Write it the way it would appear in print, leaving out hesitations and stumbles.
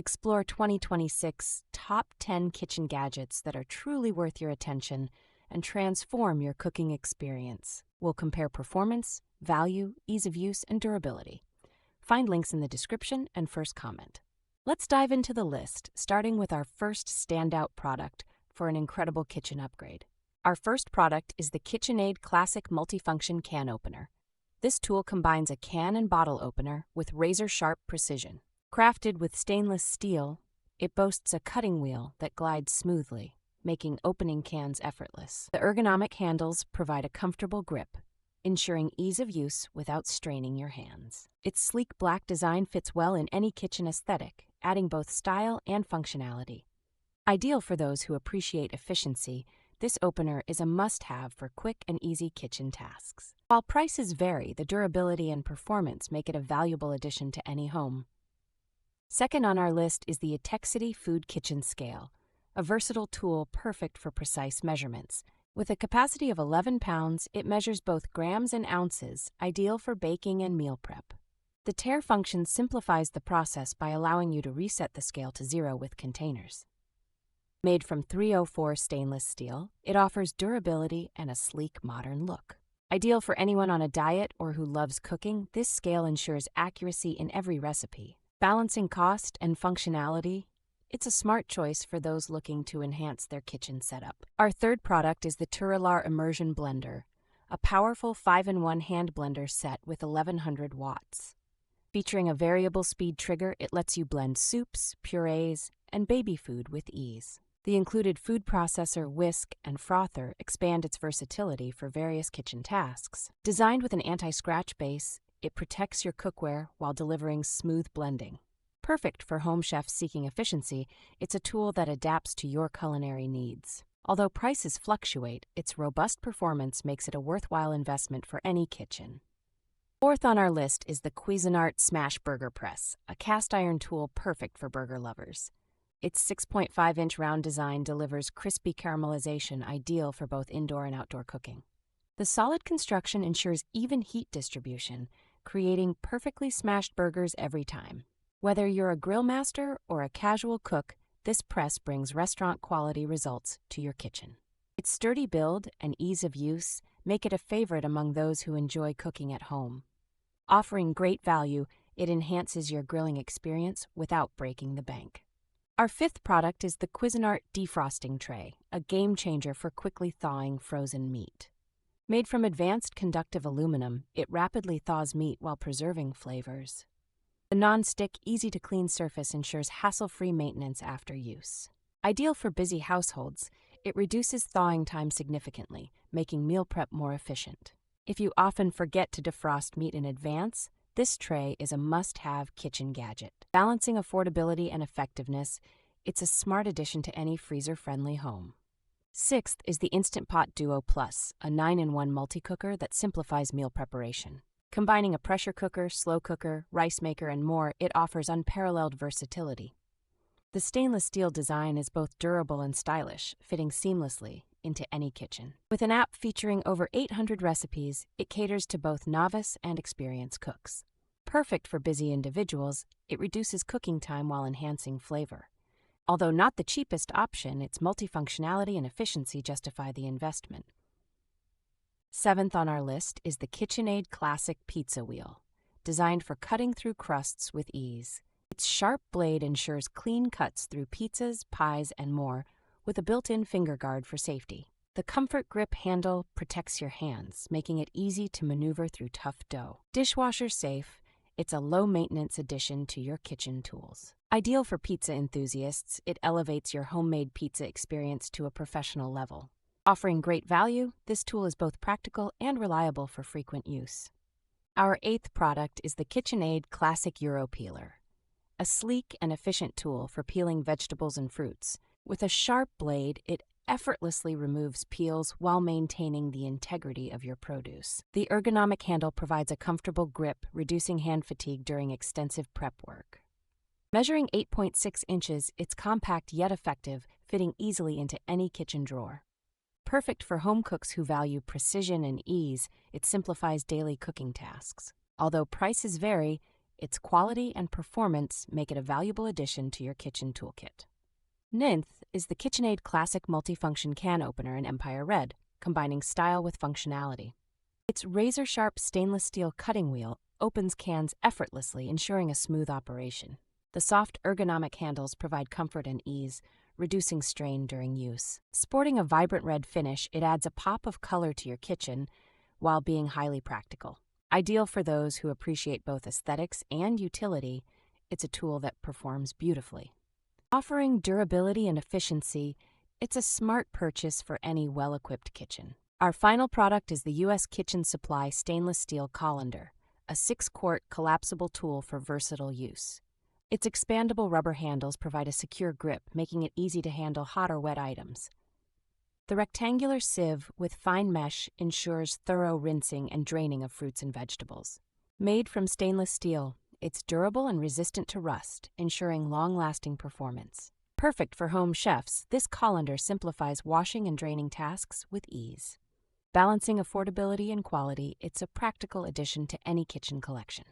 Explore 2026 Top 10 Kitchen Gadgets that are truly worth your attention and transform your cooking experience. We'll compare performance, value, ease of use, and durability. Find links in the description and first comment. Let's dive into the list, starting with our first standout product for an incredible kitchen upgrade. Our first product is the KitchenAid Classic Multifunction Can Opener. This tool combines a can and bottle opener with razor-sharp precision. Crafted with stainless steel, it boasts a cutting wheel that glides smoothly, making opening cans effortless. The ergonomic handles provide a comfortable grip, ensuring ease of use without straining your hands. Its sleek black design fits well in any kitchen aesthetic, adding both style and functionality. Ideal for those who appreciate efficiency, this opener is a must-have for quick and easy kitchen tasks. While prices vary, the durability and performance make it a valuable addition to any home. Second on our list is the Etexity Food Kitchen Scale, a versatile tool perfect for precise measurements. With a capacity of 11 pounds, it measures both grams and ounces, ideal for baking and meal prep. The tare function simplifies the process by allowing you to reset the scale to 0 with containers. Made from 304 stainless steel, it offers durability and a sleek, modern look. Ideal for anyone on a diet or who loves cooking, this scale ensures accuracy in every recipe. Balancing cost and functionality, it's a smart choice for those looking to enhance their kitchen setup. Our third product is the Turalar Immersion Blender, a powerful 5-in-1 hand blender set with 1100 watts. Featuring a variable speed trigger, it lets you blend soups, purees, and baby food with ease. The included food processor, whisk, and frother expand its versatility for various kitchen tasks. Designed with an anti-scratch base, it protects your cookware while delivering smooth blending. Perfect for home chefs seeking efficiency, it's a tool that adapts to your culinary needs. Although prices fluctuate, its robust performance makes it a worthwhile investment for any kitchen. Fourth on our list is the Cuisinart Smash Burger Press, a cast-iron tool perfect for burger lovers. Its 6.5-inch round design delivers crispy caramelization ideal for both indoor and outdoor cooking. The solid construction ensures even heat distribution, creating perfectly smashed burgers every time. Whether you're a grill master or a casual cook, this press brings restaurant-quality results to your kitchen. Its sturdy build and ease of use make it a favorite among those who enjoy cooking at home. Offering great value, it enhances your grilling experience without breaking the bank. Our fifth product is the Cuisinart Defrosting Tray, a game-changer for quickly thawing frozen meat. Made from advanced conductive aluminum, it rapidly thaws meat while preserving flavors. The non-stick, easy-to-clean surface ensures hassle-free maintenance after use. Ideal for busy households, it reduces thawing time significantly, making meal prep more efficient. If you often forget to defrost meat in advance, this tray is a must-have kitchen gadget. Balancing affordability and effectiveness, it's a smart addition to any freezer-friendly home. Sixth is the Instant Pot Duo Plus, a 9-in-1 multi-cooker that simplifies meal preparation. Combining a pressure cooker, slow cooker, rice maker, and more, it offers unparalleled versatility. The stainless steel design is both durable and stylish, fitting seamlessly into any kitchen. With an app featuring over 800 recipes, it caters to both novice and experienced cooks. Perfect for busy individuals, it reduces cooking time while enhancing flavor. Although not the cheapest option, its multifunctionality and efficiency justify the investment. Seventh on our list is the KitchenAid Classic Pizza Wheel, designed for cutting through crusts with ease. Its sharp blade ensures clean cuts through pizzas, pies, and more, with a built-in finger guard for safety. The Comfort Grip handle protects your hands, making it easy to maneuver through tough dough. Dishwasher safe, it's a low-maintenance addition to your kitchen tools. Ideal for pizza enthusiasts, it elevates your homemade pizza experience to a professional level. Offering great value, this tool is both practical and reliable for frequent use. Our eighth product is the KitchenAid Classic Euro Peeler, a sleek and efficient tool for peeling vegetables and fruits. With a sharp blade, it effortlessly removes peels while maintaining the integrity of your produce. The ergonomic handle provides a comfortable grip, reducing hand fatigue during extensive prep work. Measuring 8.6 inches, it's compact yet effective, fitting easily into any kitchen drawer. Perfect for home cooks who value precision and ease, it simplifies daily cooking tasks. Although prices vary, Its quality and performance make it a valuable addition to your kitchen toolkit. Ninth is the KitchenAid Classic Multifunction Can Opener in Empire Red, combining style with functionality. Its razor-sharp stainless steel cutting wheel opens cans effortlessly, ensuring a smooth operation. The soft ergonomic handles provide comfort and ease, reducing strain during use. Sporting a vibrant red finish, it adds a pop of color to your kitchen while being highly practical. Ideal for those who appreciate both aesthetics and utility, it's a tool that performs beautifully. Offering durability and efficiency, it's a smart purchase for any well-equipped kitchen. Our final product is the U.S. Kitchen Supply Stainless Steel Colander, a 6-quart collapsible tool for versatile use. Its expandable rubber handles provide a secure grip, making it easy to handle hot or wet items. The rectangular sieve with fine mesh ensures thorough rinsing and draining of fruits and vegetables. Made from stainless steel, it's durable and resistant to rust, ensuring long-lasting performance. Perfect for home chefs, this colander simplifies washing and draining tasks with ease. Balancing affordability and quality, it's a practical addition to any kitchen collection.